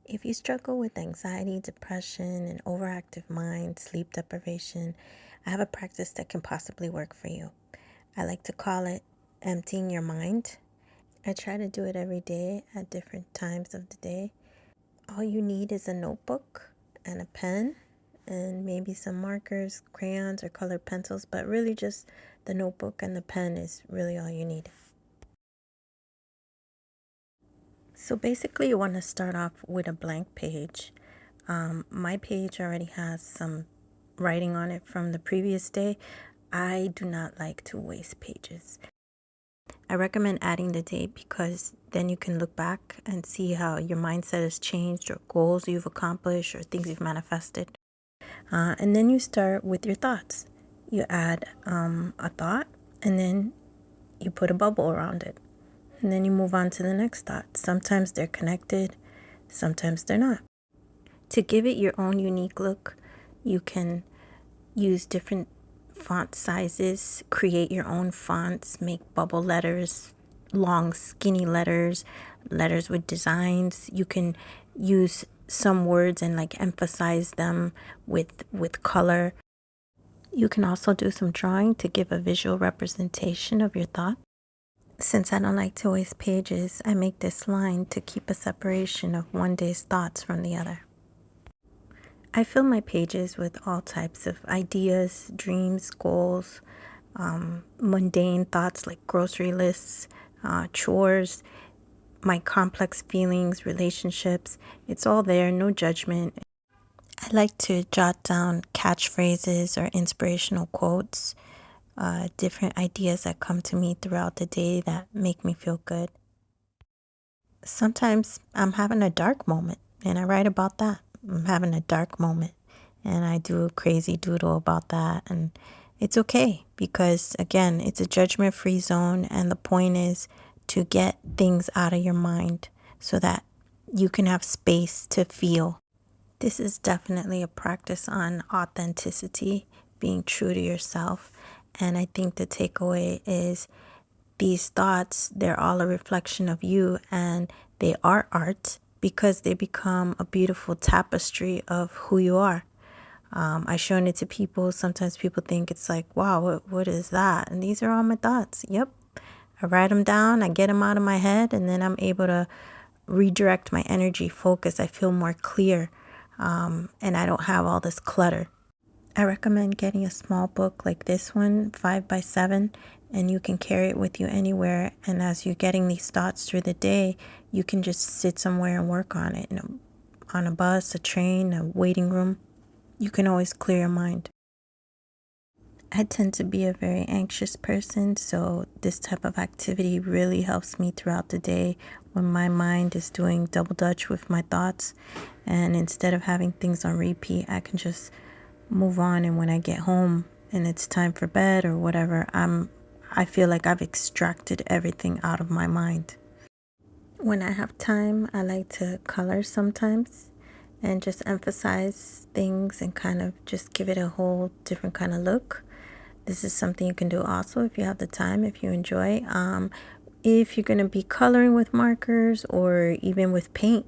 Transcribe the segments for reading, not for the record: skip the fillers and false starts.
If you struggle with anxiety, depression, an overactive mind, sleep deprivation, I have a practice that can possibly work for you. I like to call it emptying your mind. I try to do it every day at different times of the day. All you need is a notebook and a pen and maybe some markers, crayons, or colored pencils, but really just the notebook and the pen is really all you need. So basically, you want to start off with a blank page. My page already has some writing on it from the previous day. I do not like to waste pages. I recommend adding the date because then you can look back and see how your mindset has changed or goals you've accomplished or things you've manifested. And then you start with your thoughts. You add a thought and then you put a bubble around it. And then you move on to the next thought. Sometimes they're connected, sometimes they're not. To give it your own unique look, you can use different font sizes, create your own fonts, make bubble letters, long skinny letters, letters with designs. You can use some words and like emphasize them with color. You can also do some drawing to give a visual representation of your thought. Since I don't like to waste pages, I make this line to keep a separation of one day's thoughts from the other. I fill my pages with all types of ideas, dreams, goals, mundane thoughts like grocery lists, chores, my complex feelings, relationships. It's all there, no judgment. I like to jot down catchphrases or inspirational quotes, different ideas that come to me throughout the day that make me feel good. Sometimes I'm having a dark moment and I write about that. I'm having a dark moment and I do a crazy doodle about that. And it's okay because, again, it's a judgment-free zone. And the point is to get things out of your mind so that you can have space to feel. This is definitely a practice on authenticity, being true to yourself. And I think the takeaway is these thoughts, they're all a reflection of you and they are art because they become a beautiful tapestry of who you are. I've shown it to people. Sometimes people think it's like, wow, what is that? And these are all my thoughts. Yep. I write them down, I get them out of my head, and then I'm able to redirect my energy, focus. I feel more clear, and I don't have all this clutter. I recommend getting a small book like this one, 5x7, and you can carry it with you anywhere. And as you're getting these thoughts through the day, you can just sit somewhere and work on it. On a bus, a train, a waiting room. You can always clear your mind. I tend to be a very anxious person, so this type of activity really helps me throughout the day when my mind is doing double dutch with my thoughts. And instead of having things on repeat, I can just move on. And when I get home and it's time for bed or whatever, I feel like I've extracted everything out of my mind. When I have time, I like to color sometimes and just emphasize things and kind of just give it a whole different kind of look. This is something you can do also if you have the time, if you enjoy. If you're going to be coloring with markers or even with paint,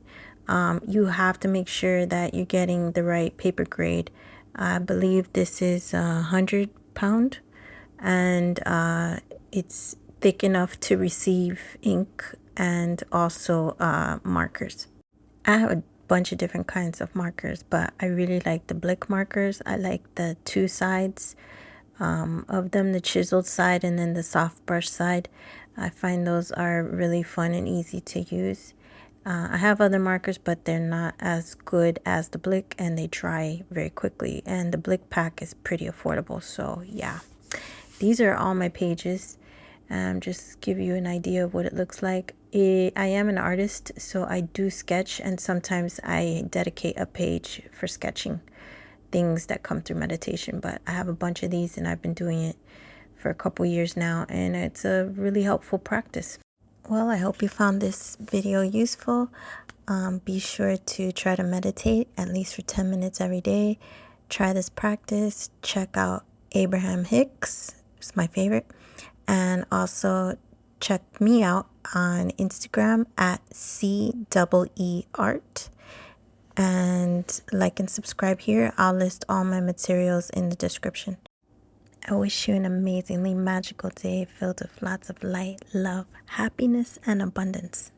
you have to make sure that you're getting the right paper grade. I believe this is 100 pound and it's thick enough to receive ink and also markers. I have a bunch of different kinds of markers, but I really like the Blick markers. I like the two sides of them, the chiseled side and then the soft brush side. I find those are really fun and easy to use. I have other markers, but they're not as good as the Blick and they dry very quickly. And the Blick pack is pretty affordable. So yeah, these are all my pages. Just give you an idea of what it looks like. I am an artist, so I do sketch and sometimes I dedicate a page for sketching things that come through meditation. But I have a bunch of these and I've been doing it for a couple years now and it's a really helpful practice. Well, I hope you found this video useful. Be sure to try to meditate at least for 10 minutes every day. Try this practice. Check out Abraham Hicks. It's my favorite. And also check me out on Instagram at CEE Art. And like and subscribe here. I'll list all my materials in the description. I wish you an amazingly magical day filled with lots of light, love, happiness, and abundance.